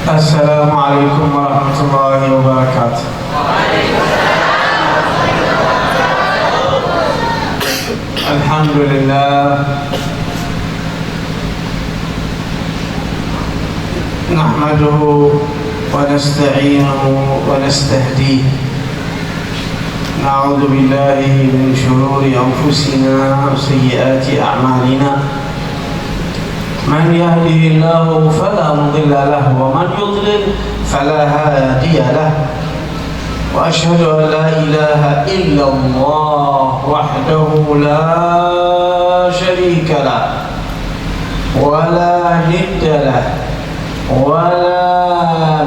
السلام عليكم ورحمة الله وبركاته. الحمد لله نحمده ونستعينه ونستهديه، نعوذ بالله من شرور أنفسنا وسيئات أعمالنا، من يهده الله فلا مضل له ومن يضلل فلا هادي له، وأشهد أن لا إله إلا الله وحده لا شريك له ولا ند له ولا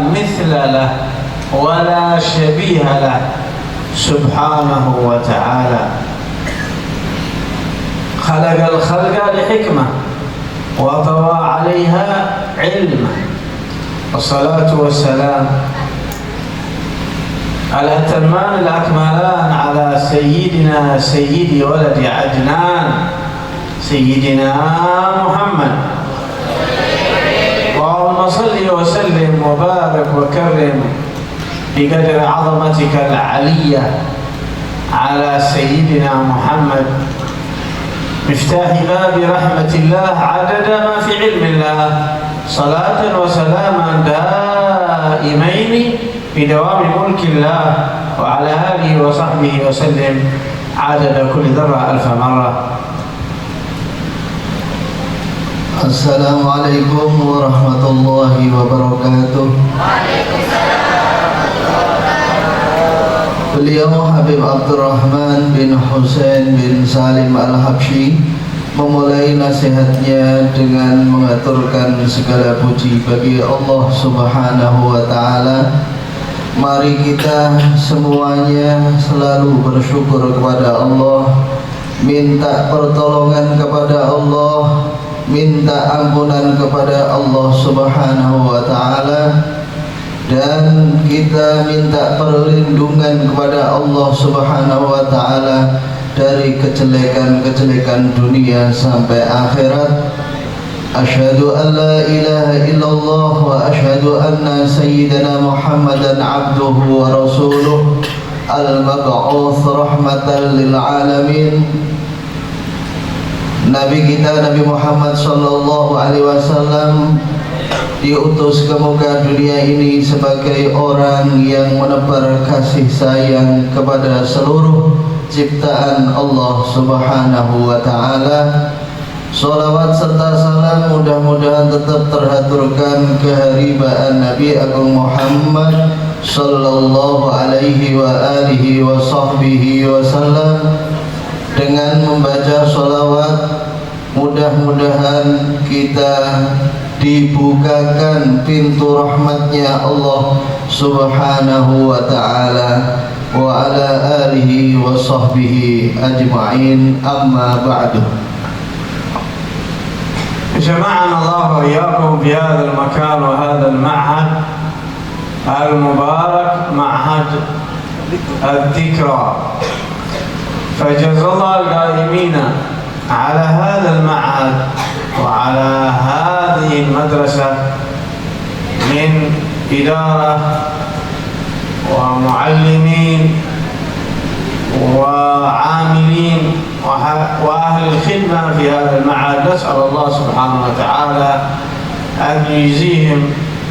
مثل له ولا شبيه له سبحانه وتعالى. خلق الخلق لحكمة وطوى عليها علمه، والصلاة والسلام على الأتمان الأكملان على سيدنا سيد ولد عدنان سيدنا محمد. اللهم صل وسلم وبارك وكرم بقدر عظمتك العلية على سيدنا محمد، مفتاح باب رحمة الله عدد ما في علم الله، صلاة وسلاما دائمين بدوام ملك الله، وعلى آله وصحبه وسلم عدد كل ذرة ألف مرة. Assalamualaikum warahmatullahi wabarakatuh. Beliau Habib Abdurrahman bin Husain bin Salim Al-Habsyi memulai nasihatnya dengan mengaturkan segala puji bagi Allah Subhanahu wa ta'ala. Mari kita semuanya selalu bersyukur kepada Allah, minta pertolongan kepada Allah, minta ampunan kepada Allah Subhanahu wa ta'ala, dan kita minta perlindungan kepada Allah Subhanahu wa ta'ala dari kejelekan-kejelekan dunia sampai akhirat. Asyhadu an la ilaha illallah wa asyhadu anna sayyidina Muhammadan abduhu wa rasuluh al-mab'uts rahmatan lil alamin. Nabi kita Nabi Muhammad sallallahu alaihi wasallam diutus ke muka dunia ini sebagai orang yang menebar kasih sayang kepada seluruh ciptaan Allah Subhanahu wa ta'ala. Salawat serta salam mudah-mudahan tetap terhaturkan keharibaan Nabi Agung Muhammad sallallahu alaihi wa alihi wa sahbihi wasallam. Dengan membaca salawat, mudah-mudahan kita dibukakan pintu rahmatnya Allah Subhanahu wa ta'ala wa ala alihi wa sahbihi ajma'in, amma ba'du. جمعنا الله وإياكم في هذا المكان وهذا المعهد المبارك، معهد الذكرى، فجزا الله القائمين على هذا المعهد وعلى هذه المدرسة من إدارة ومعلمين وعاملين وأهل الخدمة في هذا المعهد. نسأل الله سبحانه وتعالى أن يجزيهم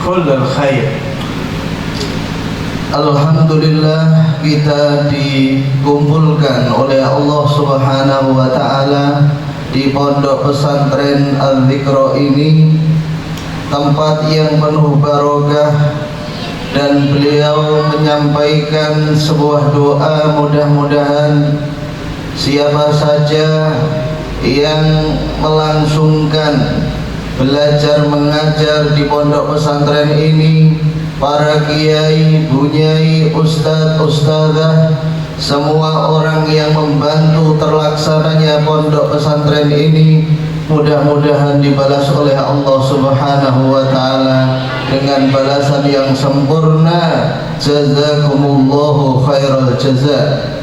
كل الخير. Alhamdulillah, kita dikumpulkan oleh Allah Subhanahu wa ta'ala di pondok pesantren Al-Dzikra ini, tempat yang penuh barokah, dan beliau menyampaikan sebuah doa, mudah-mudahan siapa saja yang melangsungkan belajar mengajar di pondok pesantren ini, para kiai, bunyai, ustadz, ustadzah, semua orang yang membantu terlaksananya pondok pesantren ini, mudah-mudahan dibalas oleh Allah Subhanahu wa ta'ala dengan balasan yang sempurna. Jazakumullahu khairal jazaa.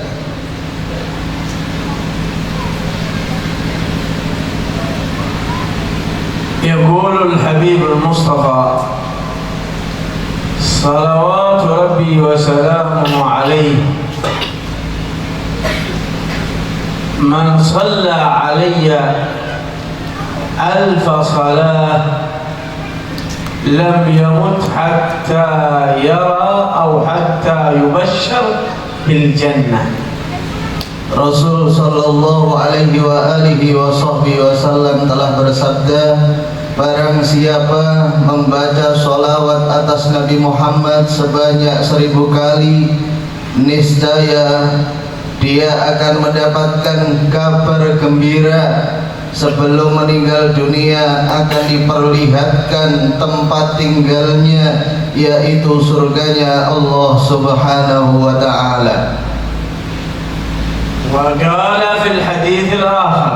يقول الحبيب المصطفى صلوات ربي وسلامه عليه من صلى علي 1000 صلاة لم يمت حتى يرى أو حتى يبشر بالجنة. Rasul sallallahu alaihi wa alihi wasallam telah bersabda, barang siapa membaca sholawat atas Nabi Muhammad sebanyak 1000 kali, niscaya dia akan mendapatkan kabar gembira. Sebelum meninggal dunia akan diperlihatkan tempat tinggalnya, yaitu surganya Allah Subhanahu wa ta'ala. وقال في الحديث الآخر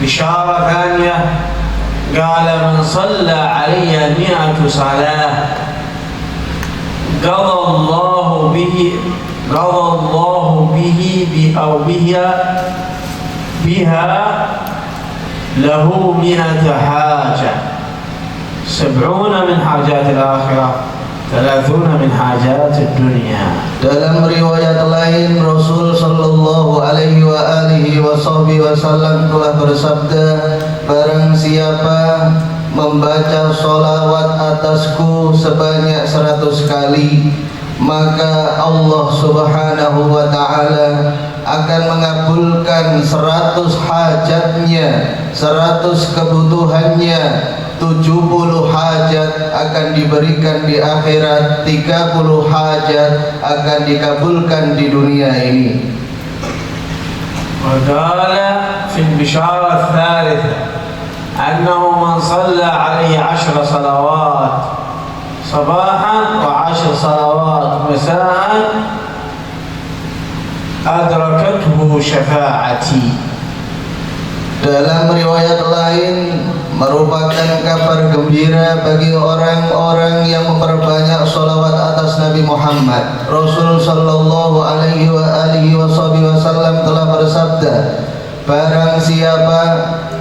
بشارة ثانية، قال من صلى علي 100 صلاة قضى الله به أو بها له 100 حاجة، 70 من حاجات الآخرة، 30 من حاجات الدنيا. Dalam riwayat lain, Rasul sallallahu alaihi wa alihi wasallam telah bersabda, barang siapa membaca sholawat atasku sebanyak 100 kali, maka Allah Subhanahu wa ta'ala akan mengabulkan 100 hajatnya, 100 kebutuhannya, 70 hajat akan diberikan di akhirat, 30 hajat akan dikabulkan di dunia ini. وقال في البشارة الثالثة أنه من صلى عليه 10 صلوات صباحا و10 صلوات مساء أدركته شفاعتي. Dalam riwayat lain merupakan kabar gembira bagi orang-orang yang memperbanyak sholawat atas Nabi Muhammad. Rasul sallallahu alaihi wa alihi wasallam telah bersabda, barang siapa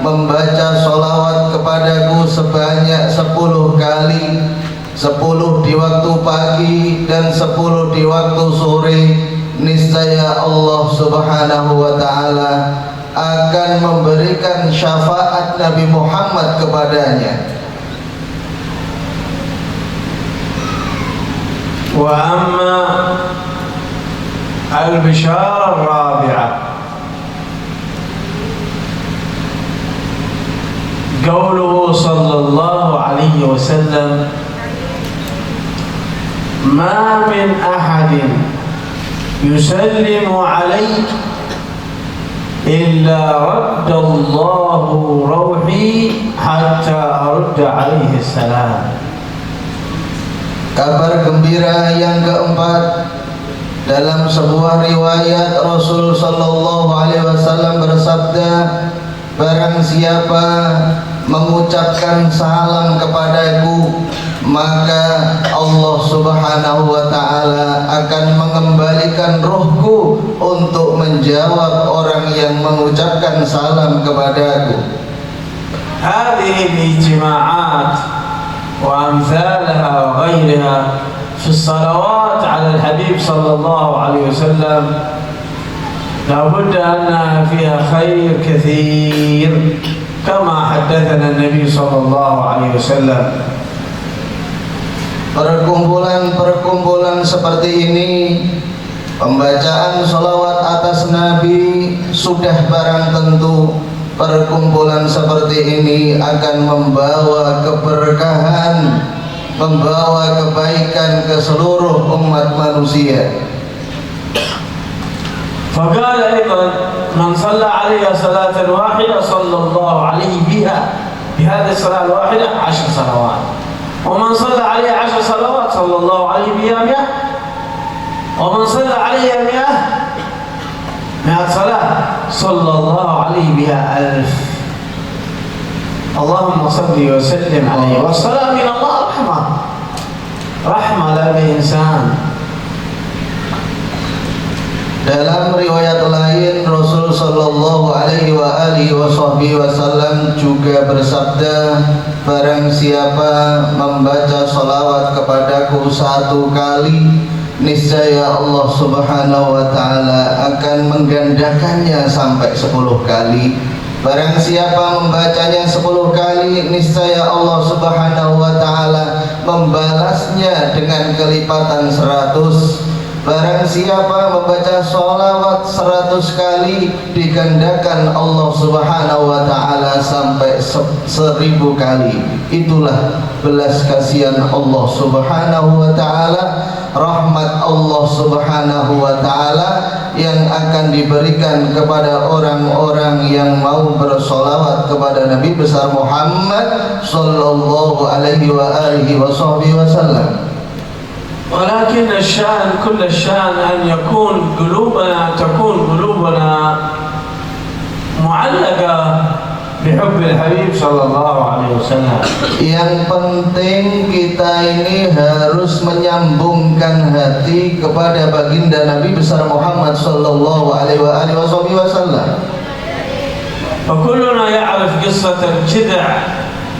membaca sholawat kepadaku sebanyak 10 kali, 10 di waktu pagi dan 10 di waktu sore, niscaya Allah Subhanahu wa ta'ala akan memberikan syafaat Nabi Muhammad kepadanya. Wa amma al-bishara ar-rabi'ah qawluhu sallallahu alaihi wasallam ma min ahadin yusallimu alayhi إلا رد الله روحي حتى أرد عليه السلام. Kabar gembira yang keempat, dalam sebuah riwayat Rasul sallallahu alaihi wasallam bersabda, barang siapa mengucapkan salam kepadaku, maka Allah Subhanahu wa ta'ala akan mengembalikan ruhku untuk menjawab orang yang mengucapkan salam kepadaku. Hadhihi al-ijtima'at wa amthalaha wa ghayriha fi as-salawat 'ala al-habib sallallahu alaihi wasallam la budda annaha fiha khair kathir kama haddathana an-nabi sallallahu alaihi wasallam. Perkumpulan-perkumpulan seperti ini, pembacaan sholawat atas Nabi sudah barang tentu. Perkumpulan seperti ini akan membawa keberkahan, membawa kebaikan ke seluruh umat manusia. فقال أيضا من صلى علي صلاة واحدة صلى الله عليه بها بهذه الصلاة الواحدة 10 صلوات، ومن صلى علي 10 صلوات صلى الله عليه بها 100، ومن صلى علي 100 صلاة صلى الله عليه بها 1000. اللهم صل وسلم عليه. والصلاة من الله رحمة لا بإنسان. Dalam riwayat lain, Rasul sallallahu alaihi wasallam juga bersabda, barang siapa membaca salawat kepadaku 1 kali, niscaya Allah subhanahu wa ta'ala akan menggandakannya sampai 10 kali. Barang siapa membacanya 10 kali, niscaya Allah subhanahu wa ta'ala membalasnya dengan kelipatan 100. Barang siapa membaca sholawat 100 kali, digandakan Allah subhanahu wa ta'ala sampai 1000 kali. Itulah belas kasihan Allah subhanahu wa ta'ala, rahmat Allah subhanahu wa ta'ala yang akan diberikan kepada orang-orang yang mau bersolawat kepada Nabi besar Muhammad sallallahu alaihi wasallam. ولكن الشأن كل الشأن أن تكون قلوبنا معلقة بحب الحبيب صلى الله عليه وسلم. Yang penting kita ini harus menyambungkan hati kepada baginda Nabi besar Muhammad sallallahu alaihi wasallam. وكلنا يعرف قصة الجذع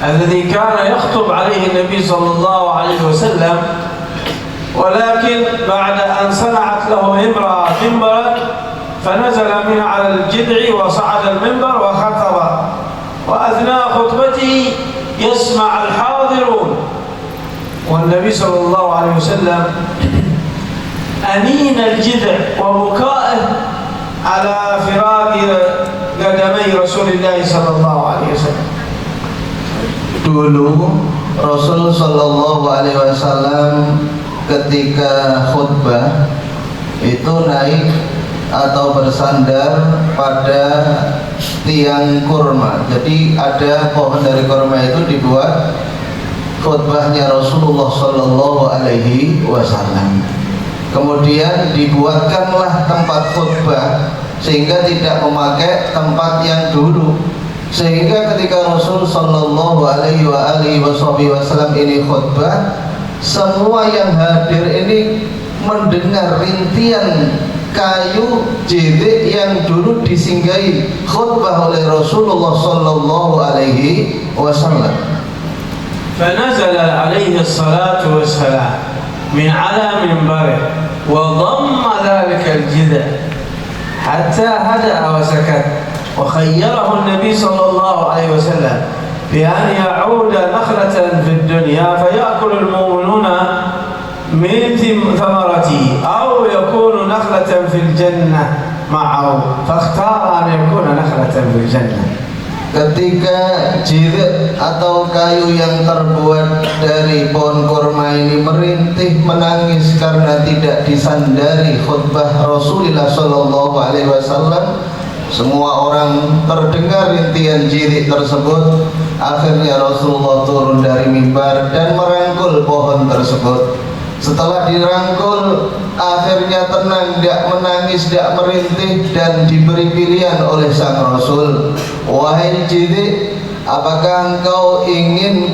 الذي كان يخطب عليه النبي صلى الله عليه وسلم، ولكن بعد أن صنعت له امرأة منبرا فنزل من على الجذع وصعد المنبر وخطب، وأثناء خطبته يسمع الحاضرون والنبي صلى الله عليه وسلم أنين الجذع وبكائه على فراق قدمي رسول الله صلى الله عليه وسلم. Dulu Rasul sallallahu alaihi wasallam ketika khutbah itu naik atau bersandar pada tiang kurma. Jadi ada pohon dari kurma itu dibuat khutbahnya Rasulullah sallallahu alaihi wasallam. Kemudian dibuatkanlah tempat khutbah sehingga tidak memakai tempat yang dulu. Sehingga ketika Rasul sallallahu alaihi wasallam ini khutbah, semua yang hadir ini mendengar rintian kayu jilid yang dulu disinggahi khutbah oleh Rasulullah sallallahu alaihi wasallam. فنزل عليه الصلاة والسلام من على منبره وضم ذلك الجذع حتى هدأ وسكت، وخيره النبي صلى الله عليه وسلم بأن يعود نخلة في الدنيا فيأكل المؤمنون من ثمرته أو يكون نخلة في الجنة معه، فاختار أن يكون نخلة في الجنة. Ketika jilid atau kayu yang terbuat dari pohon kurma ini merintih menangis karena tidak disandari khutbah Rasulullah sallallahu alaihi wasallam, semua orang terdengar rintian jilid tersebut. Akhirnya Rasulullah turun dari mimbar dan merangkul pohon tersebut. Setelah dirangkul, akhirnya tenang, tidak menangis, tidak merintih, dan diberi pilihan oleh sang Rasul, wahai jilid, apakah engkau ingin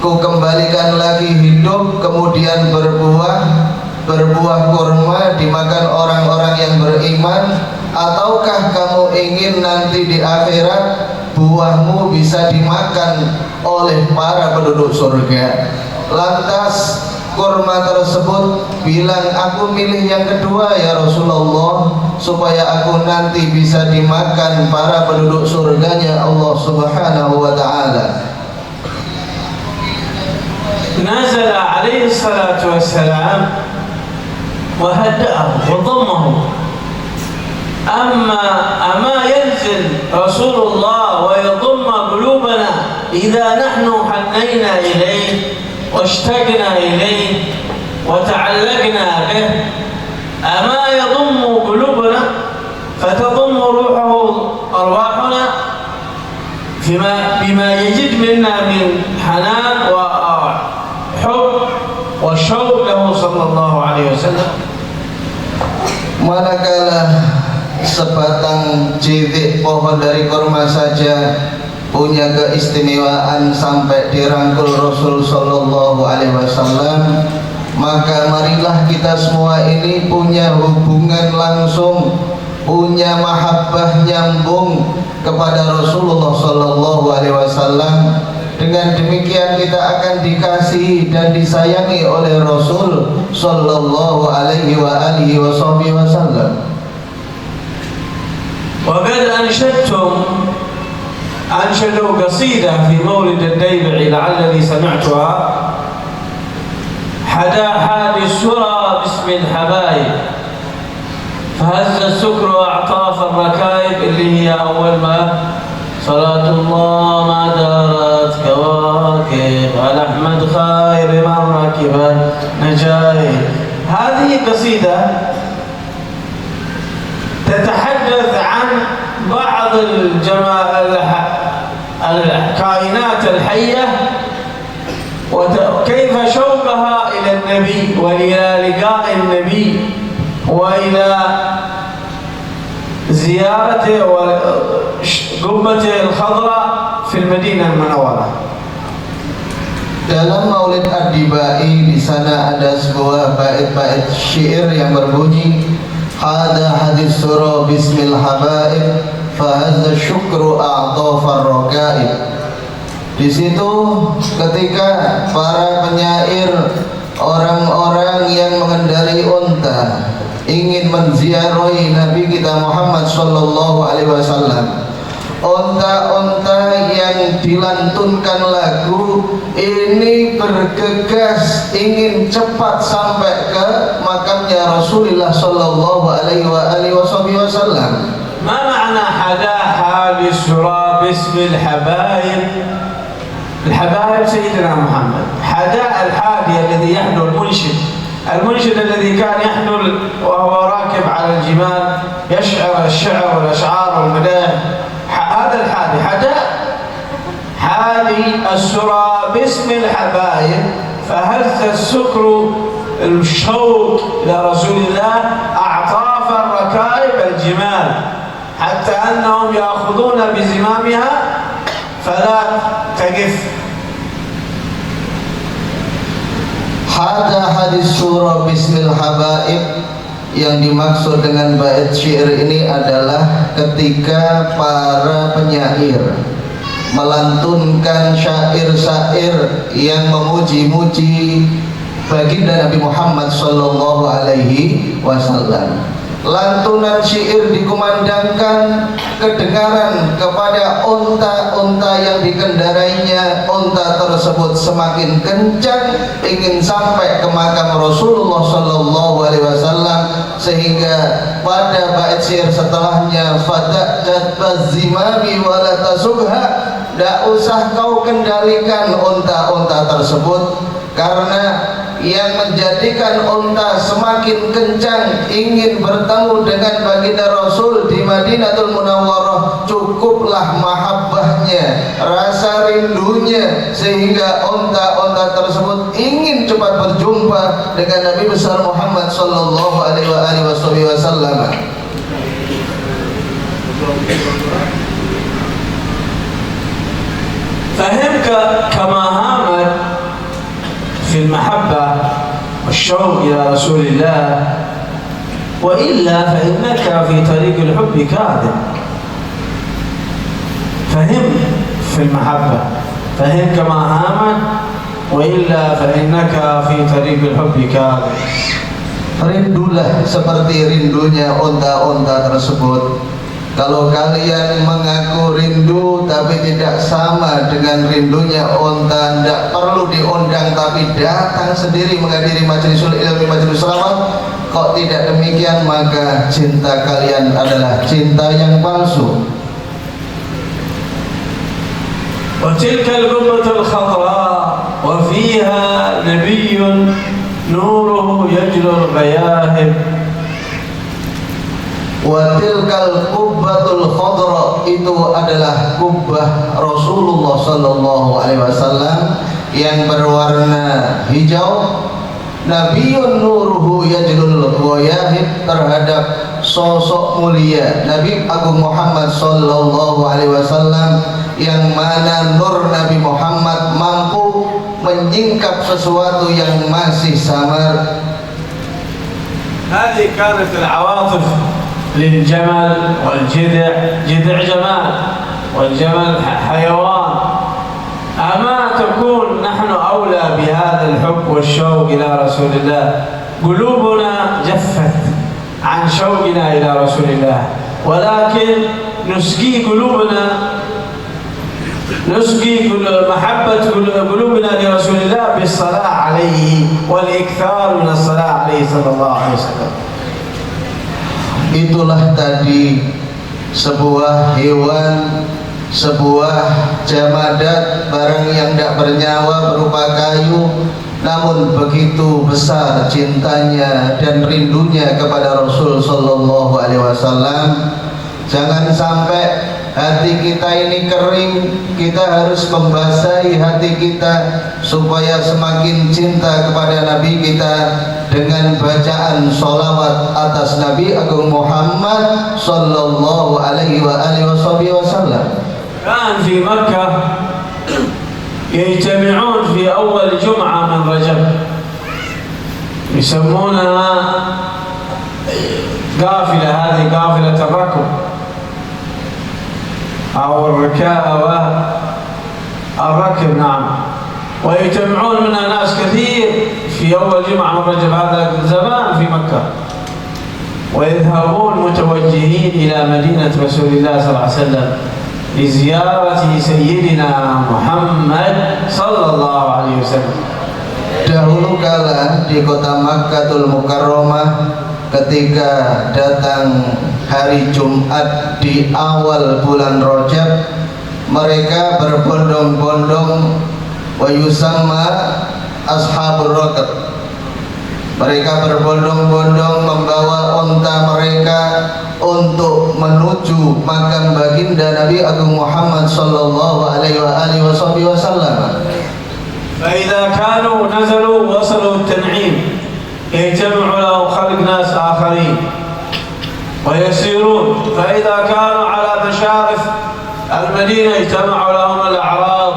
ku kembalikan lagi hidup kemudian berbuah kurma dimakan orang-orang yang beriman, ataukah kamu ingin nanti di akhirat buahmu bisa dimakan oleh para penduduk surga? Lantas kurma tersebut bilang, aku milih yang kedua ya Rasulullah, supaya aku nanti bisa dimakan para penduduk surganya Allah subhanahu wa ta'ala. نزل عليه الصلاة والسلام وهدأه وضمه. أما ينزل رسول الله ويضم قلوبنا إذا نحن حنينا إليه واشتقنا إليه وتعلقنا به، أما يضم قلوبنا فتضم روحه أرواحنا بما يجد منا من حنان وحب والشوق له صلى الله عليه وسلم. Manakala sebatang jilid pohon dari kurma saja punya keistimewaan sampai dirangkul Rasul sallallahu alaihi wasallam, maka marilah kita semua ini punya hubungan langsung, punya mahabbah nyambung kepada Rasulullah sallallahu alaihi wasallam. Dengan demikian kita akan dikasihi dan disayangi oleh Rasul sallallahu alaihi wa alihi wasallam. وقد أنشدوا قصيدة في مولد الديبعي لعلني سمعتها. حدا حادي السرى باسم الحبايب فهز السكر وأعطاف الركائب اللي هي أول ما صلاة الله ما دارت كواكب على أحمد خير من ركب نجايب. هذه قصيدة تتحدث عن بعض الكائنات الحية وكيف شوقها إلى النبي وإلى لقاء النبي وإلى زيارته وقبته الخضراء في المدينة المنورة. Dalam Maulid Ad-Dibai di sana ada sebuah bait-bait syair yang berbunyi hada hadis surah bismil habaib fahazza syukru a'tafar raqaib. Di situ ketika para penyair, orang-orang yang mengendarai unta ingin menziarahi Nabi kita Muhammad sallallahu alaihi wasallam, unta-unta yang dilantunkan lagu ini bergegas ingin cepat sampai ke makamnya Rasulullah sallallahu alaihi wasallam. ما معنى حدا حادي السرى باسم الحبايب؟ الحبايب سيدنا محمد. حدا الحادي الذي يحدو المنشد الذي كان يحدو وهو راكب على الجمال يشعر الشعر والأشعار والمدائح. هذا الحادي. حدا حادي السرى باسم الحبايب فهز السكر الشوق إلى رسول الله أعطاف الركائب الجمال حتى أنهم يأخذون بزمامها فلا تقف. Hada hadis surah bismil habaib, yang dimaksud dengan bait syair ini adalah ketika para penyair melantunkan syair-syair yang memuji-muji baginda Nabi Muhammad sallallahu alaihi wasallam. Lantunan syair dikumandangkan kedengaran kepada unta-unta yang dikendarainya. Unta tersebut semakin kencang ingin sampai ke makam Rasulullah sallallahu alaihi wasallam, sehingga pada bait syair setelahnya fada'at bazimami wala tasugha, tidak usah kau kendalikan unta-unta tersebut, karena yang menjadikan unta semakin kencang ingin bertemu dengan baginda Rasul di Madinatul Munawwarah cukuplah mahabbahnya, rasa rindunya, sehingga unta-unta tersebut ingin cepat berjumpa dengan Nabi besar Muhammad sallallahu alaihi wasallam. فهمك كما هامت في المحبة والشوق إلى رسول الله، وإلا فإنك في طريق الحب كاذب. فهم في المحبة، فهم كما هامت، وإلا فإنك في طريق الحب كاذب. Rindulah seperti rindunya unta-unta tersebut. Kalau kalian mengaku rindu tapi tidak sama dengan rindunya unta, tidak perlu diundang tapi datang sendiri menghadiri majlisul ilmi, majlis selawat, kok tidak demikian, maka cinta kalian adalah cinta yang palsu. وتلك القبة الخضراء وفيها نبي نوره يجلو الغياهب. Watilkal kubbatul khadra, itu adalah kubbah Rasulullah sallallahu alaihi wasallam yang berwarna hijau. Nabiyyun nuruhu yajlul ghayahib, terhadap sosok mulia Nabi Agung Muhammad sallallahu alaihi wasallam yang mana nur Nabi Muhammad mampu menyingkap sesuatu yang masih samar. هذه كانت العواطف للجمل والجذع، جذع جمال والجمل حيوان. أما تكون نحن أولى بهذا الحب والشوق إلى رسول الله؟ قلوبنا جفت عن شوقنا إلى رسول الله، ولكن نسقي قلوبنا، نسقي محبة قلوبنا لرسول الله بالصلاة عليه والإكثار من الصلاة عليه صلى الله عليه وسلم. Itulah tadi sebuah hewan, sebuah jamadat, barang yang tidak bernyawa berupa kayu, namun begitu besar cintanya dan rindunya kepada Rasul sallallahu alaihi wasallam. Jangan sampai hati kita ini kering. Kita harus membasahi hati kita supaya semakin cinta kepada Nabi kita dengan bacaan sholawat atas Nabi Agung Muhammad sallallahu alaihi wasallam. كان في مكة يجتمعون في أول جمعة من رجب، يسمونها قافلة، هذه قافلة الركب أو الركب، نعم. ويجتمعون منها ناس كثير في أول جمعة من رجب، هذا زمان في مكة، ويذهبون متوجهين إلى مدينة رسول الله صلى الله عليه وسلم لزيارة سيدنا محمد صلى الله عليه وسلم. Dahulu kala di kota Makkatul Mukarramah, ketika datang hari Jumat di awal bulan Rajab, mereka berbondong-bondong, wa yusamma ashabur rakab. Mereka berbondong-bondong membawa unta mereka untuk menuju makam baginda Nabi Agung Muhammad sallallahu alaihi wasallam. فإذا كانوا نزلوا وصلوا التنعيم يجتمع لهم خلق ناس آخرين ويسيرون، فإذا كانوا على مشارف المدينة اجتمع لهم الأعراب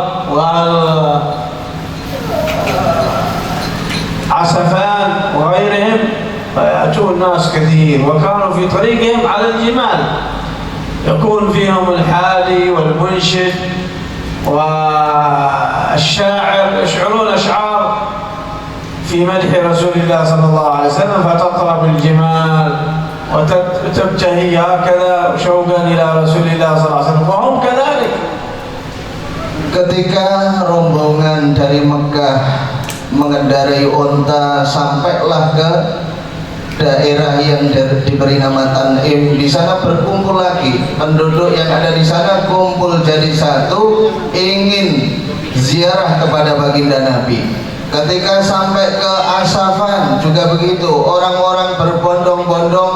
والعسفان وغيرهم، فيأتون ناس كثير. وكانوا في طريقهم على الجمال، يكون فيهم الحادي والمنشد والشاعر، يشعرون أشعار في مدح رسول الله صلى الله عليه وسلم، فتطرب الجمال وتبتهي هكذا شوقا إلى رسول الله صلى الله عليه وسلم، وهم كذلك. Ketika rombongan dari Mekah mengendarai unta sampailah ke daerah yang diberi nama Tan'im, di sana berkumpul lagi penduduk yang ada di sana, kumpul jadi satu, ingin ziarah kepada baginda Nabi. Ketika sampai ke Asafan juga begitu, orang-orang berbondong-bondong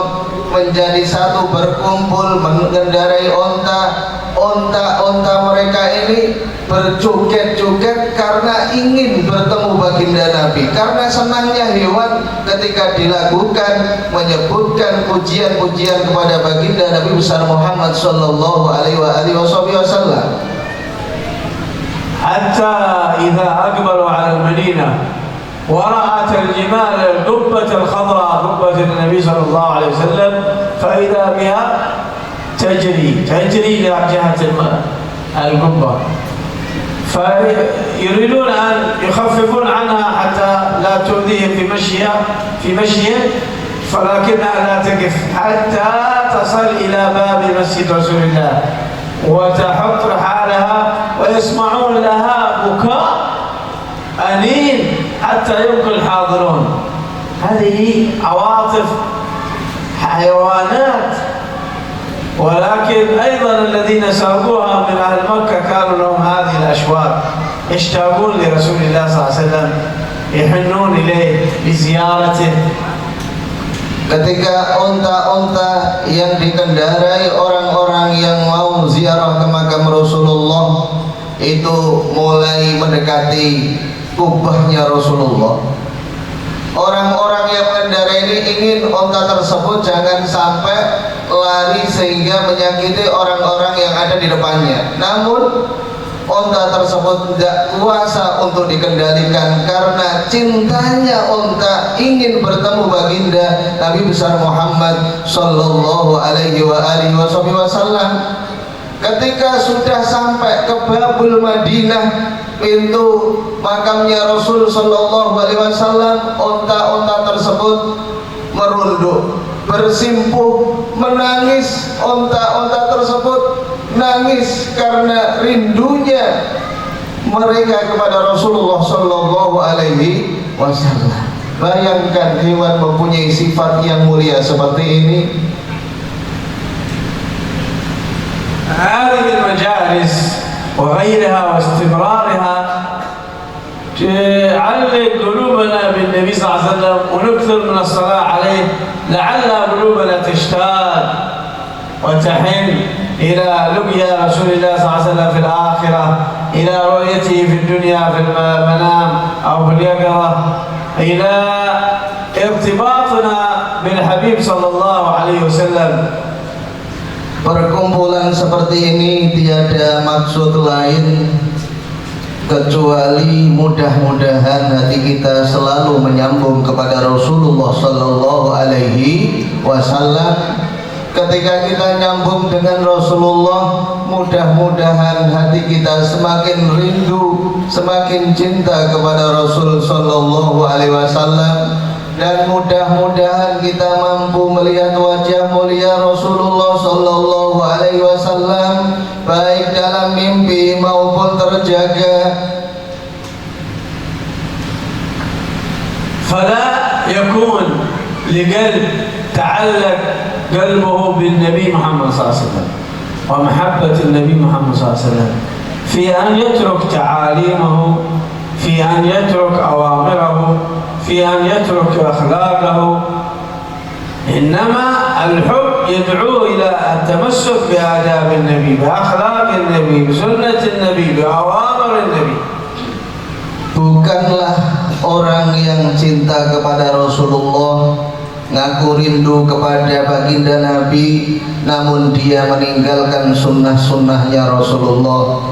menjadi satu, berkumpul mengendarai unta. Unta mereka ini berjoget-joget karena ingin bertemu baginda Nabi, karena senangnya hewan ketika dilakukan menyebutkan pujian-pujian kepada baginda Nabi besar Muhammad sallallahu alaihi wasallam. حتى إذا أقبلوا على المدينة ورأت الجمال القبة الخضراء، قبة النبي صلى الله عليه وسلم، فإذا بها تجري إلى جهة القبة، فيريدون أن يخففون عنها حتى لا تؤذيهم في مشيهم، فلكنها لا تقف حتى تصل إلى باب مسجد رسول الله وتحط رحالها، ويسمعون لها بكاء أنين حتى يبكي الحاضرون. هذه عواطف حيوانات، ولكن أيضا الذين ساقوها من أهل مكة كانوا لهم هذه الأشواق، يشتاقون لرسول الله صلى الله عليه وسلم، يحنون إليه لزيارته. Ketika unta-unta yang dikendarai orang-orang yang mau ziarah ke makam Rasulullah itu mulai mendekati kubahnya Rasulullah, orang-orang yang mengendarai ini ingin unta tersebut jangan sampai lari sehingga menyakiti orang-orang yang ada di depannya. Namun unta tersebut tidak kuasa untuk dikendalikan karena cintanya unta sangat ingin bertemu baginda Nabi besar Muhammad sallallahu alaihi wasallam. Ketika sudah sampai ke Babul Madinah, pintu makamnya Rasul sallallahu alaihi wasallam, onta-onta tersebut merunduk, bersimpuh, menangis. Onta-onta tersebut nangis karena rindunya mereka kepada Rasulullah sallallahu alaihi wasallam. Bayangkan hewan mempunyai sifat yang mulia seperti ini. هذه المجالس وغيرها واستمرارها تعلق قلوبنا بالنبي صلى الله عليه وسلم ونكثر من الصلاة عليه لعل قلوبنا تشتاق وتحن إلى لقيا رسول الله صلى الله عليه وسلم في الآخرة، إلى رؤيته في الدنيا في المنام أو في اليقظة، إلى ارتباطنا بالحبيب صلى الله عليه وسلم. Perkumpulan seperti ini tiada maksud lain kecuali mudah-mudahan hati kita selalu menyambung kepada Rasulullah sallallahu alaihi wasallam. Ketika kita nyambung dengan Rasulullah, mudah-mudahan hati kita semakin rindu, semakin cinta kepada Rasul sallallahu alaihi wasallam, dan mudah-mudahan kita mampu melihat wajah mulia Rasulullah sallallahu alaihi wasallam baik dalam mimpi maupun terjaga. فلا يكون لقلب تعلق قلبه بالنبي محمد صلى الله عليه وسلم ومحبة النبي محمد صلى الله عليه وسلم في أن يترك تعاليمه، في أن يترك أوامره، في أن يترك أخلاقه. إنما الحب يدعو إلى التمسك بآداب النبي، بأخلاق النبي، بسنة النبي، بأوامر النبي. Bukanlah orang yang cinta kepada Rasulullah ngaku rindu kepada baginda Nabi, namun dia meninggalkan sunnah-sunnahnya Rasulullah.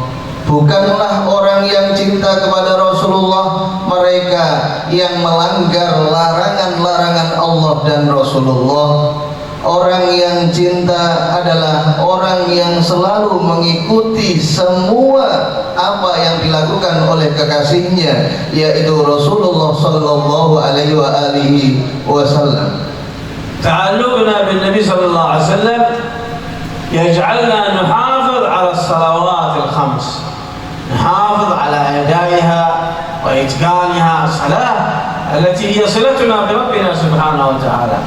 Bukanlah orang yang cinta kepada Rasulullah mereka yang melanggar larangan-larangan Allah dan Rasulullah. Orang yang cinta adalah orang yang selalu mengikuti semua apa yang dilakukan oleh kekasihnya, yaitu Rasulullah sallallahu alaihi wasallam. تعلقنا بالنبي صلى الله عليه وسلم يجعلنا نحافظ على الصلوات الخمس، نحافظ على أدائها وإتقانها، الصلاة التي هي صلتنا بربنا سبحانه وتعالى.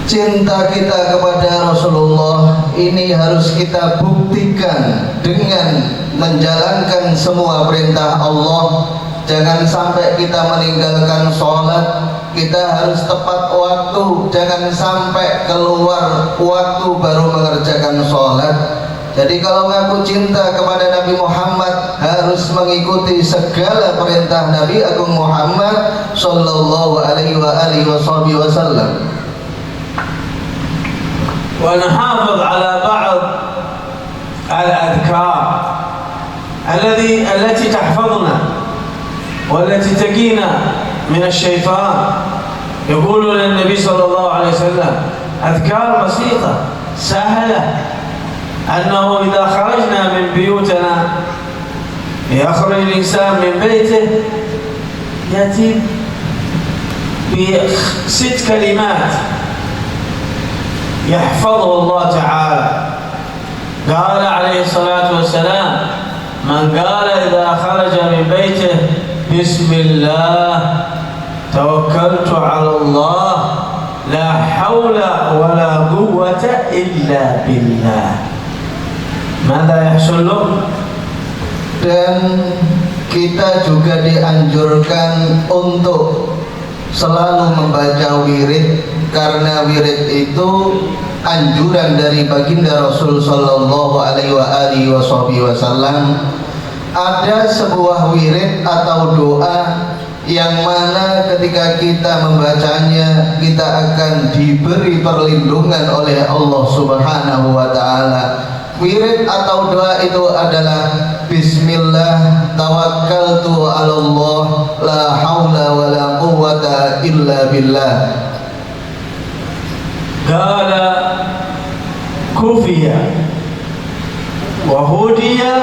Cinta kita kepada Rasulullah ini harus kita buktikan dengan menjalankan semua perintah Allah. Jangan sampai kita meninggalkan sholat, kita harus tepat waktu, jangan sampai keluar waktu baru mengerjakan sholat. Jadi kalau ngaku cinta kepada Nabi Muhammad harus mengikuti segala perintah Nabi Agung Muhammad sallallahu alaihi wasallam. ونحافظ على بعض الأذكار التي تحفظنا والتي تقينا من الشيطان. يقول للنبي صلى الله عليه وسلم أذكار بسيطة سهلة، أنه إذا خرجنا من بيوتنا، يخرج الإنسان من بيته يأتي ب6 كلمات يحفظه الله تعالى. قال عليه الصلاة والسلام: من قال إذا خرج من بيته بسم الله توكلت على الله لا حول ولا قوة إلا بالله، ماذا يحصل له؟ Dan kita juga dianjurkan untuk selalu membaca wirid, karena wirid itu anjuran dari baginda Rasul sallallahu alaihi wasallam. Ada sebuah wirid atau doa yang mana ketika kita membacanya kita akan diberi perlindungan oleh Allah Subhanahu wa taala. Wirid atau doa itu adalah bismillah tawakkaltu 'ala Allah la haula wala quwwata illa billah. Qala kufiya wa hudiya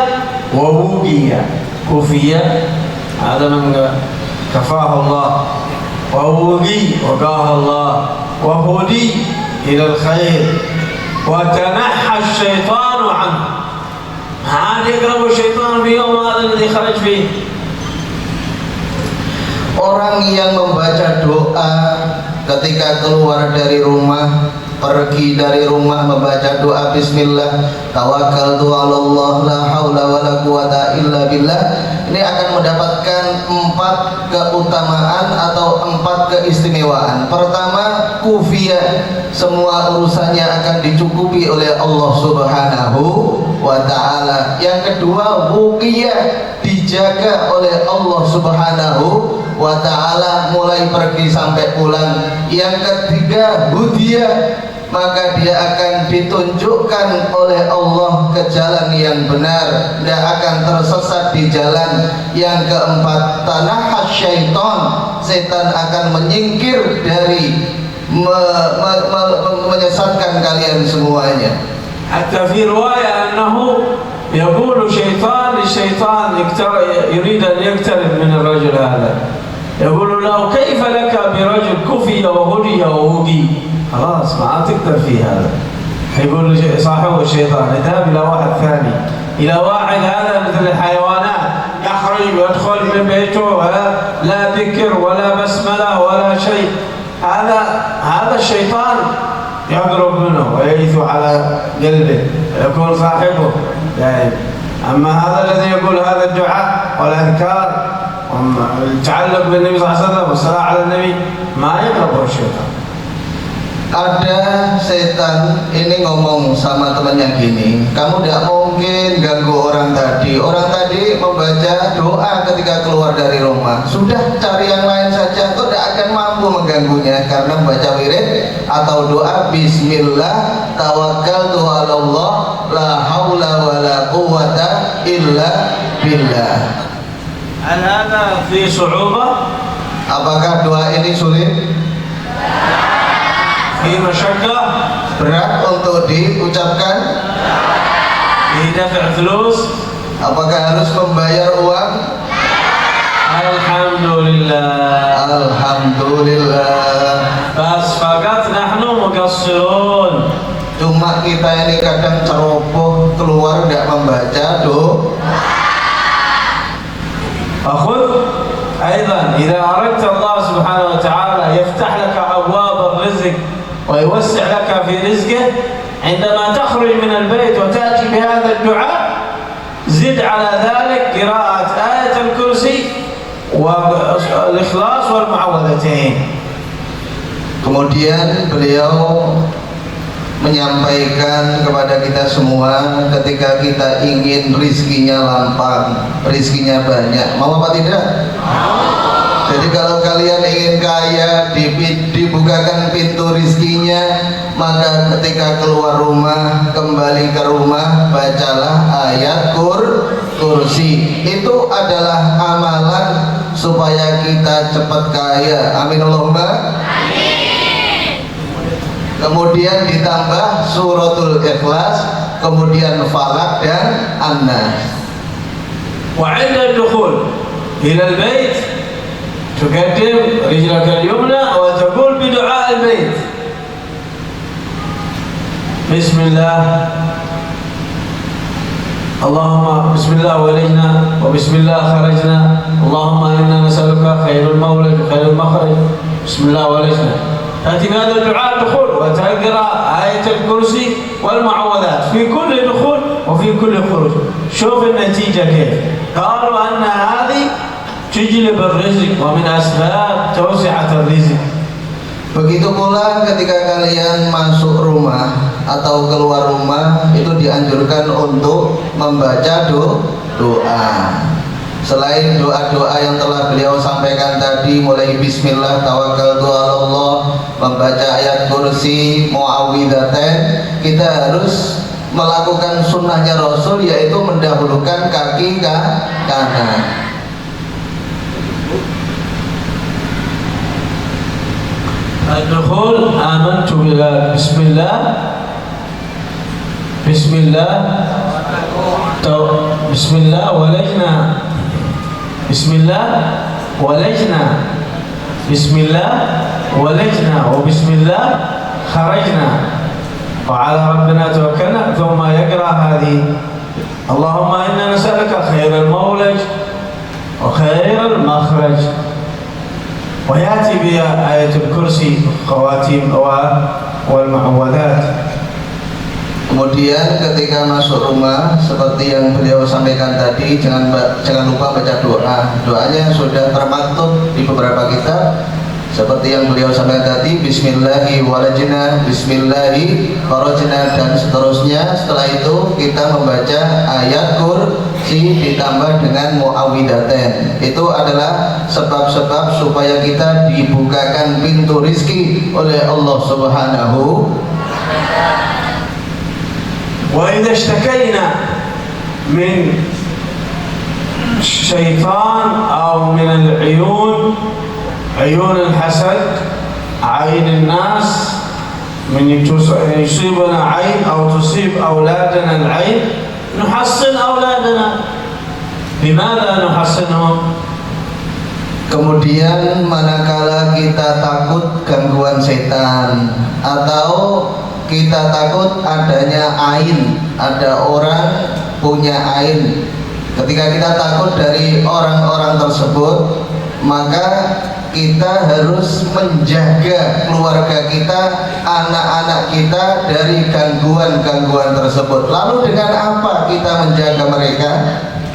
wa wuqiya. Kufiya hada man kafahu Allah, wa wuqi waqahu Allah, wa hudi ila al-khair, wa tanahha asy-syaitanu anhu. عاد يقرب الشيطان في يوم هذا الذي خرج فيه. Orang yang membaca doa ketika keluar dari rumah, pergi dari rumah, membaca doa bismillah tawakkaltu 'ala Allah la haula wala quwata illa billah, ini akan mendapatkan 4 keutamaan atau 4 keistimewaan. Pertama, kufiyah, semua urusannya akan dicukupi oleh Allah Subhanahu wa ta'ala. Yang kedua, wuqiyah, dijaga oleh Allah Subhanahu wa ta'ala mulai pergi sampai pulang. Yang ketiga, hudiyah, maka dia akan ditunjukkan oleh Allah ke jalan yang benar, tidak akan tersesat di jalan. Yang keempat, tanahas syaitan, setan akan menyingkir dari menyesatkan kalian semuanya. Hatta fi riwayah annahu yaqulu syaitan lisyaitan yurid an yaqtarib min ar-rajul hadha, yaqulu lahu kayfa laka bi rajul kufiya wa hudiya wa hudi. خلاص ما تقدر في هذا. يقول صاحبه الشيطان اذهب إلى واحد ثاني، إلى واحد هذا مثل الحيوانات يخرج ويدخل من بيته لا ذكر ولا بسملة ولا شيء. هذا الشيطان يقرب منه ويئث على قلبه، يكون صاحبه دائما. أما هذا الذي يقول هذا الدعاء والأذكار والتعلق بالنبي صلى الله عليه وسلم والصلاة على النبي ما يقربه الشيطان. Ada setan ini ngomong sama temannya gini, kamu tidak mungkin ganggu orang tadi. Orang tadi membaca doa ketika keluar dari rumah. Sudah cari yang lain saja, kau tidak akan mampu mengganggunya karena membaca wirid atau doa bismillah tawakkaltu 'ala Allah la haula wala quwwata illa billah. Hal hada fi su'ubah? Apakah doa ini sulit? Fi masyaqqah? Berat untuk diucapkan? Fi daf' fulus? Apakah harus membayar uang? Alhamdulillah. Alhamdulillah. Bas faqat nahnu muqassirun. Cuma kita ini kadang ceroboh, keluar tidak membaca doa. Akhud أيضا إذا أردت الله سبحانه وتعالى يفتح لك أبواب الرزق ويوسع لك في رزقه، عندما تخرج من البيت وتأتي بهذا الدعاء زد على ذلك قراءة آية الكرسي والإخلاص والمعوذتين. Kemudian beliau menyampaikan kepada kita semua ketika kita ingin rizkinya lampang, rizkinya banyak, mau apa tidak? Jadi kalau kalian ingin kaya, dibukakan pintu rizkinya, maka ketika keluar rumah, kembali ke rumah, bacalah ayat kursi. Itu adalah amalan supaya kita cepat kaya. Amin Allahumma. Kemudian ditambah suratul Ikhlas, kemudian Falaq dan An-Nas. Wa 'inda ad-dukhul ila al-bayt tuqaddim rijlaka al-yumna wa taqul bi du'a al-bayt. Bismillah. Allahumma bismillah walajna wa bismillah kharajna. Allahumma inna nas'aluka khairul mawlid wa khairul makhraj. Bismillah walajna. تأتي بهذا الدعاء الدخول وتقرأ آية الكرسي والمعوذات في كل دخول وفي كل خروج. شوف النتيجة كيف. قالوا أن هذه تجلب الرزق ومن أسباب توسعة الرزق. Begitu pula ketika kalian masuk rumah atau keluar rumah, itu dianjurkan untuk membaca doa. Selain doa-doa yang telah beliau sampaikan tadi, mulai bismillah tawakkaltu 'ala Allah, membaca ayat kursi, muawwidzatain, kita harus melakukan sunnahnya Rasul, yaitu mendahulukan kaki kanan. Al-dukhul amantu billah, bismillah, bismillah, bismillah walajna, bismillah walajna, bismillah walajna, wa bismillah kharajna, wa ala rabbina tawakkalna. Thumma yaqra hadhihi: Allahumma inna nas'aluka khairal mawlaj wa khairal makhraj. ويأتي بها آية الكرسي خواتيم والمعوذات. Kemudian ketika masuk rumah seperti yang beliau sampaikan tadi, jangan lupa baca doa. Doanya sudah termaktub di beberapa kitab seperti yang beliau sampaikan tadi, bismillahi walajna, bismillahi kharajna, dan seterusnya. Setelah itu kita membaca ayat kursi ditambah dengan muawwidatain. Itu adalah sebab-sebab supaya kita dibukakan pintu rizki oleh Allah Subhanahu. وإذا اشتكينا من الشيطان أو من العيون، عيون الحسد، عين الناس، من يصيبنا عين أو تصيب أولادنا العين، نحصن أولادنا. لماذا نحصنهم؟ Kemudian manakala kita takut gangguan setan atau kita takut adanya ain, ada orang punya ain, ketika kita takut dari orang-orang tersebut, maka kita harus menjaga keluarga kita, anak-anak kita dari gangguan-gangguan tersebut. Lalu dengan apa kita menjaga mereka?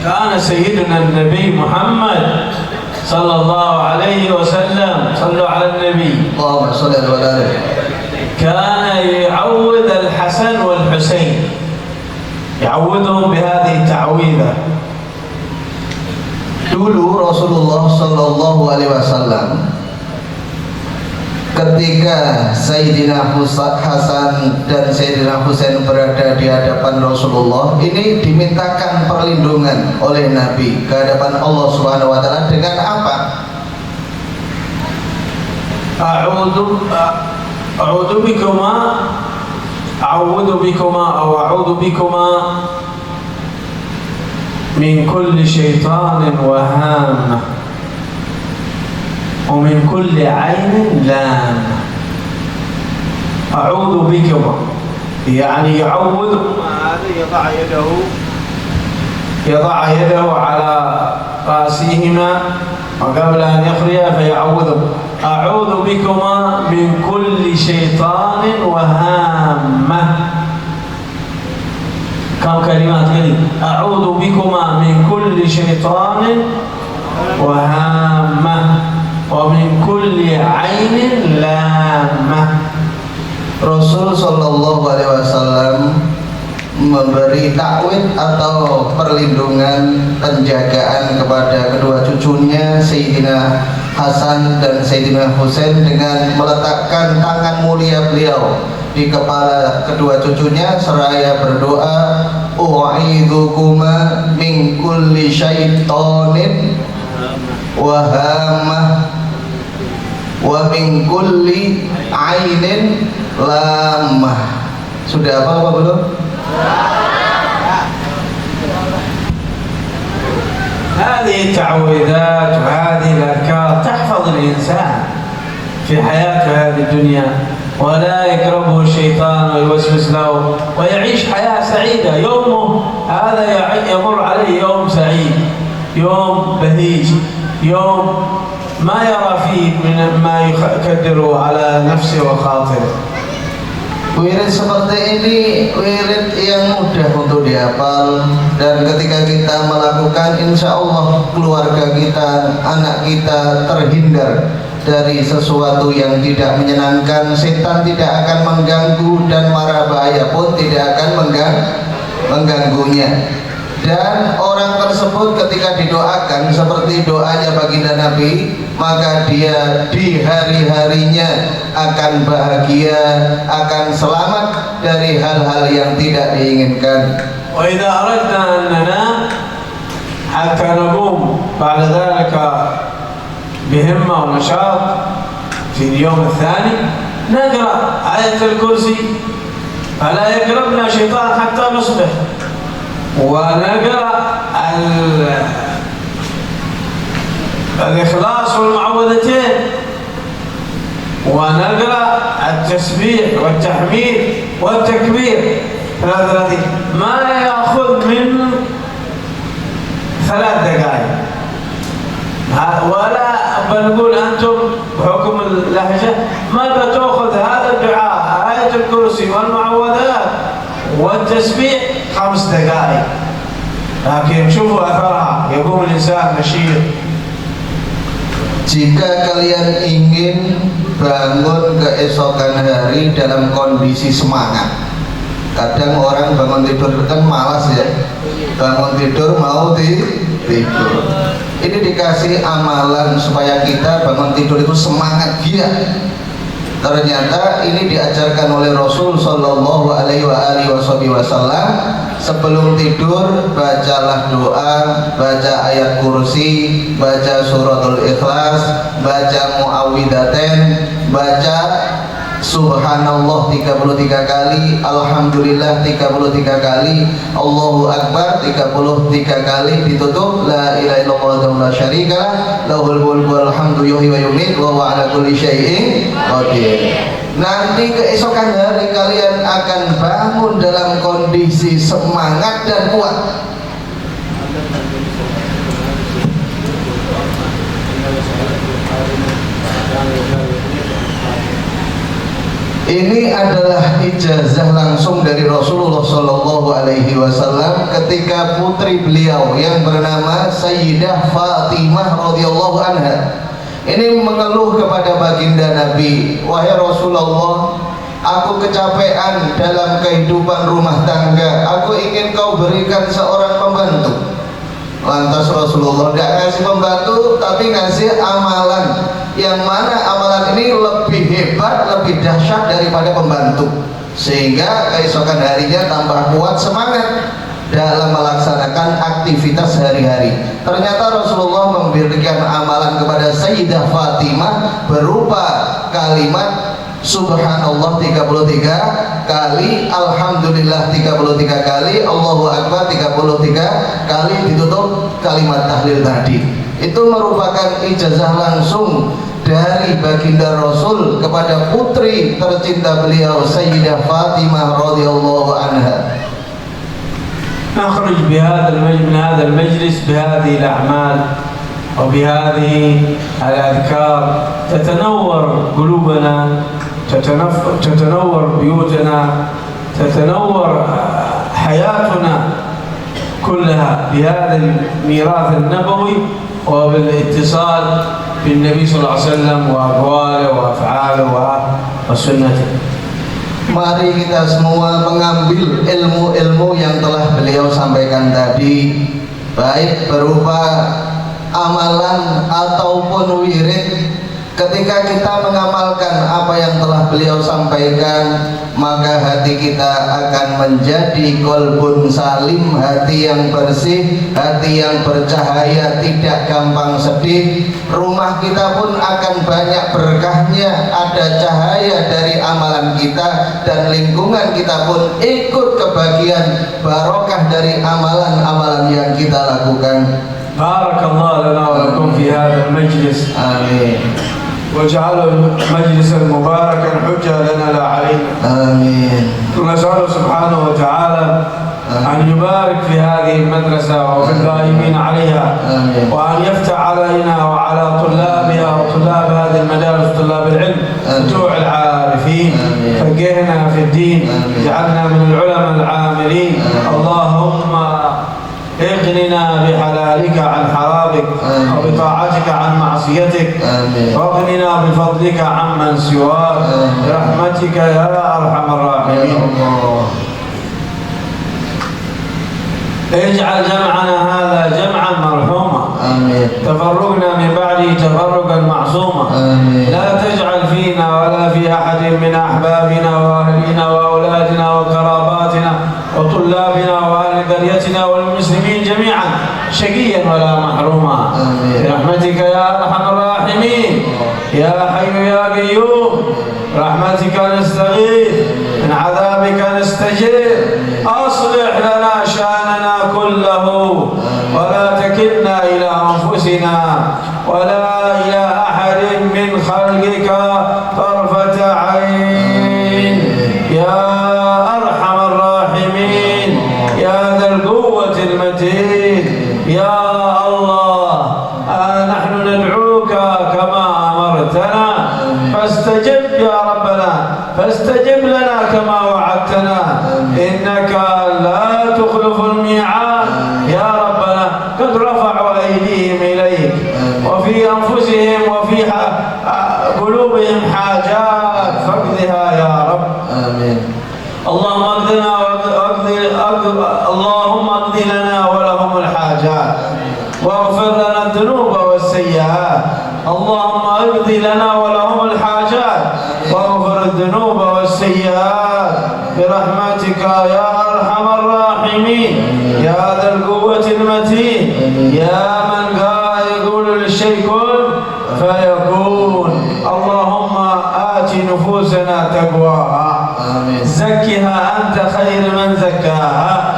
Kana Sayyidina Nabi Muhammad sallallahu alaihi wasallam, sallu ala Nabi, Allahumma shalli ala Nabi, kana yu'awwidh al-Hasan wal-Husain, yu'awwidhum bihadhihi ta'widhah. Dulu Rasulullah Sallallahu Alaihi Wasallam ketika Sayyidina Hasan dan Sayyidina Husain berada di hadapan Rasulullah, ini dimintakan perlindungan oleh Nabi ke hadapan Allah Subhanahu Wa Taala dengan apa? A'udzu bikuma, a'udzu bikuma, atau a'udzu bikuma min kulli syaitan waham wa min kulli ainin lam. A'udzu bikuma, yani يعوذ يضع يده على رأسهما وقبل أن يخرج فيعوذ. أعوذ بكما من كل شيطان وهامة. كم كلمات كذي؟ أعوذ بكما من كل شيطان وهامة ومن كل عين لامة. Rasul Sallallahu Alaihi Wasallam memberi takwid atau perlindungan, penjagaan kepada kedua cucunya Sayyidina Hasan dan Sayyidina Husain dengan meletakkan tangan mulia beliau di kepala kedua cucunya seraya berdoa, u'aidzukuma min kulli syaitonin wahamah wa min kulli ainin lamah. Sudah apa belum? هذه التعويذات وهذه الأذكار تحفظ الإنسان في حياته هذه الدنيا، ولا يقربه الشيطان ويوسوس له، ويعيش حياة سعيدة. يومه هذا يمر عليه يوم سعيد، يوم بهيج، يوم ما يرى فيه من ما يقدر على نفسه وخاطره. Wirid seperti ini wirid yang mudah untuk dihafal, dan ketika kita melakukan, insya Allah keluarga kita, anak kita terhindar dari sesuatu yang tidak menyenangkan. Setan tidak akan mengganggu dan mara bahaya pun tidak akan mengganggunya. dan orang tersebut ketika didoakan seperti doanya baginda Nabi, maka dia di hari-harinya akan bahagia, akan selamat dari hal-hal yang tidak diinginkan. وإذا أردنا أن ننام حتى نقوم بعد ذلك بهمة ونشاط في اليوم الثاني نقرأ آية الكرسي فلا يقربنا شيطان حتى نصبح، ونقرأ الإخلاص والمعوذتين، ونقرأ التسبيح والتحميد والتكبير 33، ما يأخذ من 3 دقائق. ولا بنقول أنتم بحكم اللهجة ما بتأخذ هذا الدعاء آية الكرسي والمعوذات والتسبيح 5 دقائق، لكن شوفوا أثرها، يقوم الإنسان نشيط. Jika kalian ingin bangun keesokan hari dalam kondisi semangat, kadang orang bangun tidur kan malas ya, bangun tidur mau tidur. Ini dikasih amalan supaya kita bangun tidur itu semangat giat. Ternyata ini diajarkan oleh Rasul Shallallahu Alaihi Wasallam. Sebelum tidur bacalah doa, baca ayat kursi, baca suratul ikhlas, baca muawwidaten, baca subhanallah 33 kali, alhamdulillah 33 kali, Allahu akbar 33 kali, ditutup la ilaha illallah la syarika lahul mulku wal hamdu yuhyi wa yumiit wa huwa ala kulli syai'in qadir. Nanti keesokan hari kalian akan bangun dalam kondisi semangat dan kuat. Ini adalah ijazah langsung dari Rasulullah Shallallahu Alaihi Wasallam ketika putri beliau yang bernama Sayyidah Fatimah radhiyallahu anha ini mengeluh kepada baginda Nabi, wahai Rasulullah, aku kecapean dalam kehidupan rumah tangga, aku ingin kau berikan seorang pembantu. Lantas Rasulullah tidak ngasih pembantu tapi ngasih amalan, yang mana amalan ini lebih hebat, lebih dahsyat daripada pembantu, sehingga keesokan harinya tambah kuat semangat dalam melaksanakan aktivitas sehari-hari. Ternyata Rasulullah memberikan amalan kepada Sayyidah Fatimah berupa kalimat Subhanallah 33 kali, Alhamdulillah 33 kali, Allahu Akbar 33 kali, ditutup kalimat tahlil tadi. Itu merupakan ijazah langsung dari baginda Rasul kepada putri tercinta beliau Sayyidah Fatimah radhiyallahu anha. نخرج من هذا المجلس بهذه الأعمال وبهذه الأذكار تتنور قلوبنا، تتنور بيوتنا، تتنور حياتنا كلها بهذا الميراث النبوي وبالاتصال بالنبي صلى الله عليه وسلم وأقواله وأفعاله وسنته. Mari kita semua mengambil ilmu-ilmu yang telah beliau sampaikan tadi, baik berupa amalan ataupun wirid. Ketika kita mengamalkan apa yang telah beliau sampaikan, maka hati kita akan menjadi qalbun salim, hati yang bersih, hati yang bercahaya, tidak gampang sedih. Rumah kita pun akan banyak berkahnya, ada cahaya dari amalan kita, dan lingkungan kita pun ikut kebagian barokah dari amalan-amalan yang kita lakukan. Barakallahu lana wa lakum fi hadzal majlis. Amin. واجعله مجلسا مباركا حجة لنا لا علينا. آمين. نسأله سبحانه وتعالى أن يبارك في هذه المدرسة وفي القائمين عليها، وأن يفتح علينا وعلى طلابها وطلاب هذه المدارس طلاب العلم فتوع العارفين، فقهنا في الدين، جعلنا من العلماء العاملين. اللهم اغننا بحلالك عن حرامك وبطاعتك عن معصيتك، واغننا بفضلك عمن سواك برحمتك يا أرحم الراحمين. اجعل جمعنا هذا جمعا مرحوما آمين. تفرقنا من بعده تفرقا معصوما آمين. لا تجعل فينا ولا في أحد من أحبابنا وأهلنا وأولادنا وقراباتنا وطلابنا وأهل قريتنا والمسلمين جميعا شقيا ولا محروما برحمتك يا أرحم الراحمين يا حي يا قيوم برحمتك نستغيث من عذابك نستجير أصلح لنا شأننا كله ولا تكلنا إلى أنفسنا ولا إلى أحد من خلقك طرفة عين يا أرحم الراحمين يا ذا القوة المتين يا الله نحن ندعوك كما أمرتنا فاستجب يا ربنا فاستجب لنا كما وعدتنا إنك لا تخلف الميعاد يا ربنا قد رفعوا أيديهم إليك وفي أنفسهم وفي قلوبهم حاجات فاقضها يا رب آمين. اللهم اقضنا اللهم اقض لنا ولهم الحاجات واغفر لنا الذنوب والسيئات اللهم اقض لنا ولهم الحاجات واغفر الذنوب والسيئات برحمتك يا ارحم الراحمين يا ذا القوة المتين يا من قال يقول للشيء كن فيكون اللهم آت نفوسنا تقواها زكها أنت خير من زكاها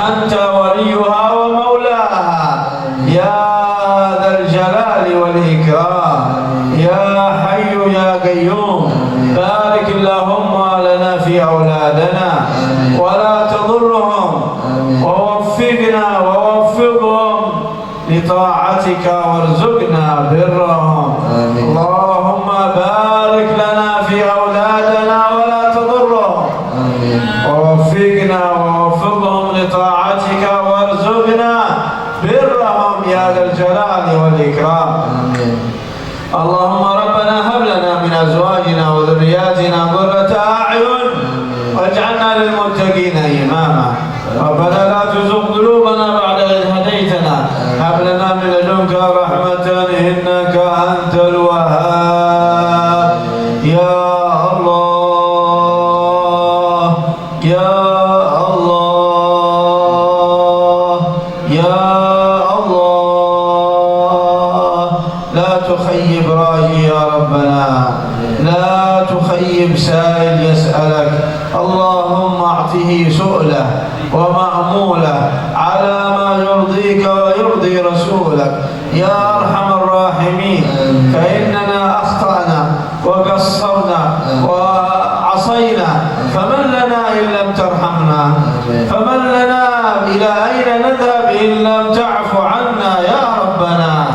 أنت وليها ومولاها يا ذا الجلال والإكرام يا حي يا قيوم بارك اللهم لنا في أولادنا ولا تضرهم ووفقنا ووفقهم لطاعتك وارزقنا برهم اللهم بارك لنا في أولادنا ولا تضرهم ووفقنا ووفقهم لطاعتك وارزقنا برهم يا ذا الجلال والإكرام اللهم ربنا هب لنا من أزواجنا وذرياتنا قرة أعين واجعلنا للمتقين إماما ربنا لا تزغ قلوبنا بعد إذ هديتنا هب لنا من لدنك رحمة إنك أنت الوهاب يا الله يا الله يا الله لا تخيب راجي يا ربنا لا تخيب سائل يسألك اللهم اعطه سؤله ومأموله على ما يرضيك ويرضي رسولك يا أرحم الراحمين فإننا أخطأنا وقصرنا وعصينا فمن لنا إن لم ترحمنا فمن لنا إلى أين نذهب إن لم تعف عنا يا ربنا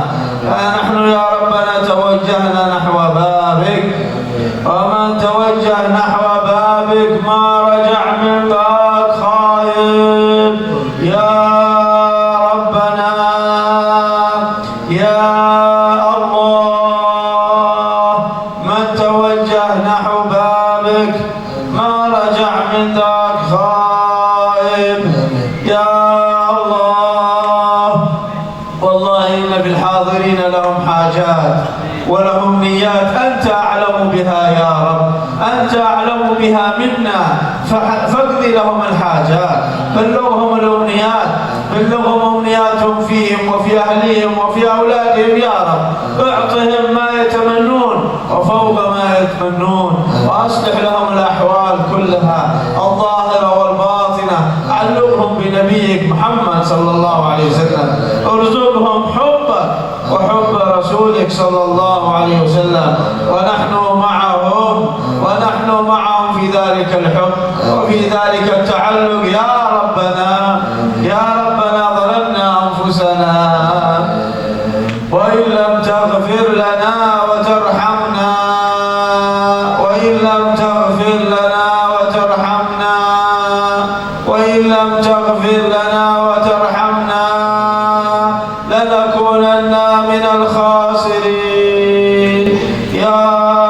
نحن يا ربنا توجهنا نحو بابك ومن توجه نحو بابك ما رجع من بابك خائب يا ربنا يا الله من توجه نحو بابك ما رجع من ذاك خائب يا الله والله إن في الحاضرين لهم حاجات ولهم نيات أنت أعلم بها يا رب أنت أعلم بها منا فاقض لهم الحاجات بلغهم الأمنيات بلغهم أمنياتهم فيهم وفي أهليهم وفي أولادهم يا رب اعطهم ما يتمنون وفوق ما يتمنون وأصلح لهم الأحوال كلها الظاهرة والباطنة علقهم بنبيك محمد صلى الله عليه وسلم ارزقهم حبك وحب رسولك صلى الله عليه وسلم ونحن معهم في ذلك الحب وفي ذلك التعلق يا ربنا ظلمنا أنفسنا وإن لم تغفر لنا وترحمنا وإن لم تغفر لنا وترحمنا وإن لم تغفر لنا وترحمنا لنكونن من الخاسرين يا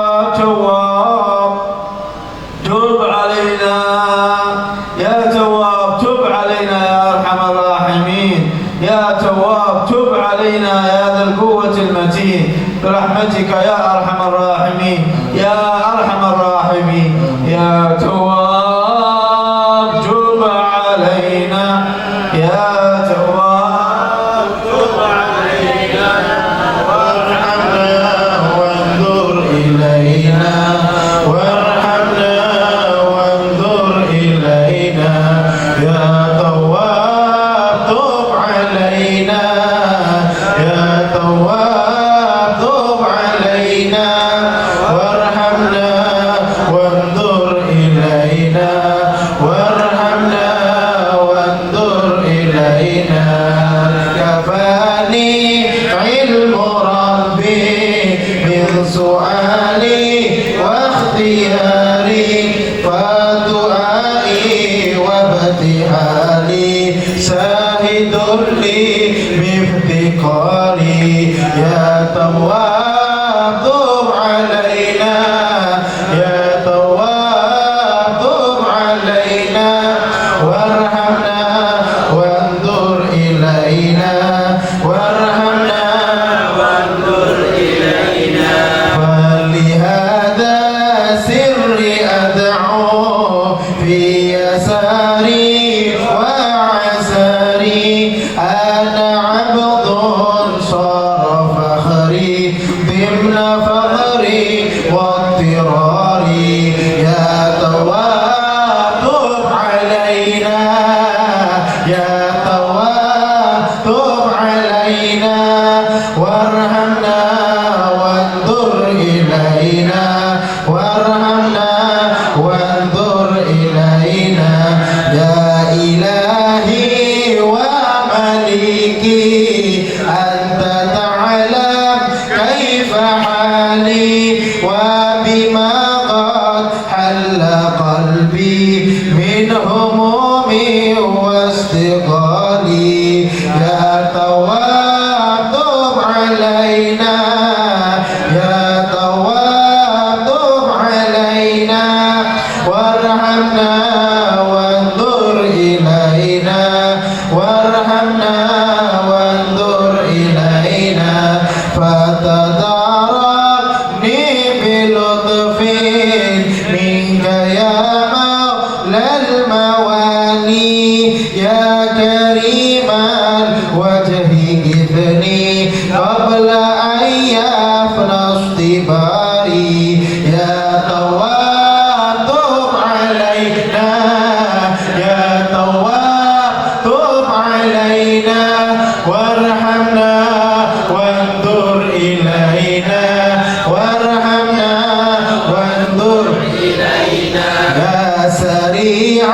وأفعالي واختياري ودعائي وابتهالي شاهد لي بافتقاري يا تواب تب علينا يا تواب تب علينا وارحمنا وانظر إلينا وارحمنا وانظر إلينا فلهذا سري أدعو في يساري وعساري أنا عبد صار فخري ضمن فخري واضطراري يا تواب تب علينا يا تواب تب علينا وارحمنا وانظر إلينا وارحمنا وانظر إلينا يا إلهي ومليكي أنت تعلم كيف حالي وبما قد حل قلبي من همومي واستقالي يا تواب تب علينا يا تواب تب علينا وارحمنا وانظر إلينا وارحمنا وانظر إلينا فتداركني بلطف منك يا مولى الموالي يا كريم الوجه إذني قبل أن يفنى اصطباري يا تواب تب علينا يا تواب تب علينا وارحمنا وانظر إلينا وارحمنا وانظر إلينا يا سريع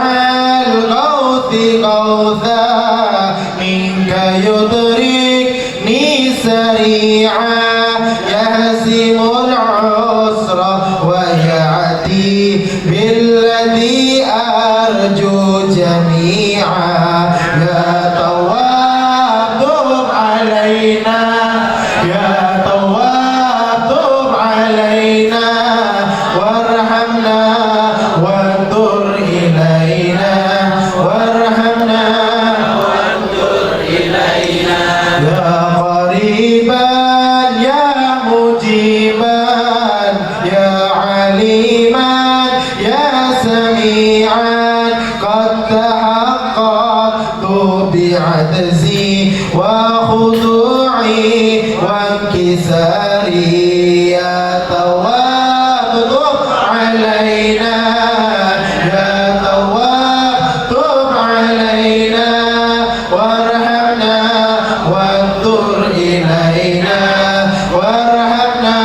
الغوث غوثا منك يدركني سريعا يهزم العسر ويأتي بالذي أرجو جميعا يا تواب تب علينا يا تواب تب علينا وارحمنا وانظر إلينا وارحمنا وانظر إلينا يا قريبا يا مجيبا يا عليما يا سميعا قد تحققت بعجزي وخضوعي وانكساري يا تواب تب علينا يا تواب تب علينا وارحمنا وانظر إلينا وارحمنا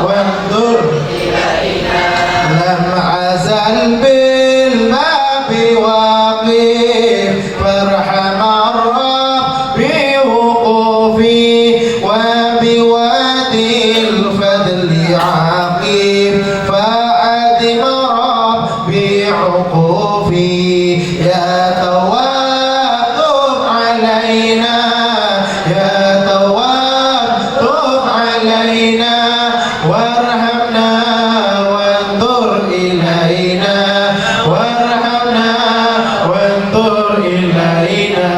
وانظر إلينا لم أزل بالباب واقف فارحم الرب بوقوفي وبوادي الفضل عاقب فأدم ربي عقوفي يا تواب تب علينا يا تواب تب علينا وارحمنا وانظر إلينا وارحمنا وانظر إلينا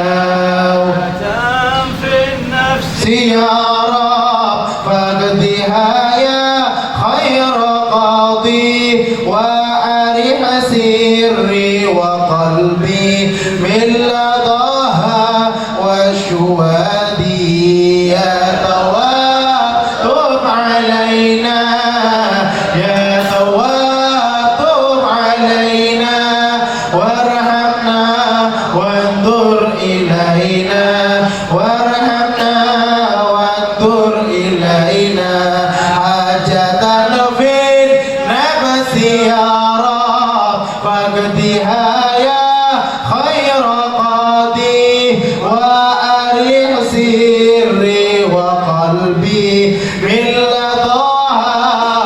في النفس يا رب فاقضها يا خير قاضي وأرح سري وقلبي من لظاها والشوادي يا تواب تب علينا يا تواب تب علينا وارحمنا وانظر إلينا وارحمنا وانظر إلينا حاجة في النفس يا رب فاقضها يا خير قاضي وأرح سري وقلبي من لظاها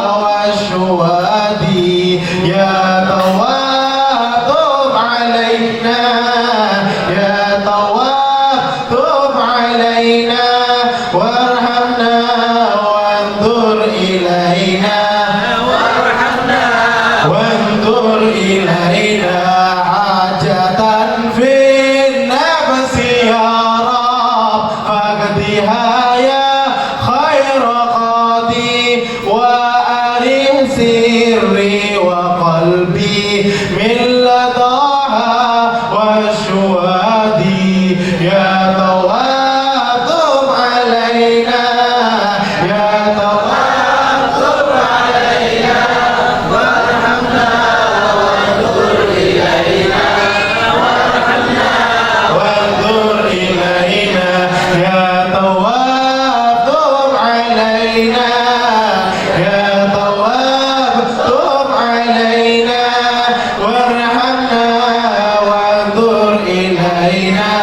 إلينا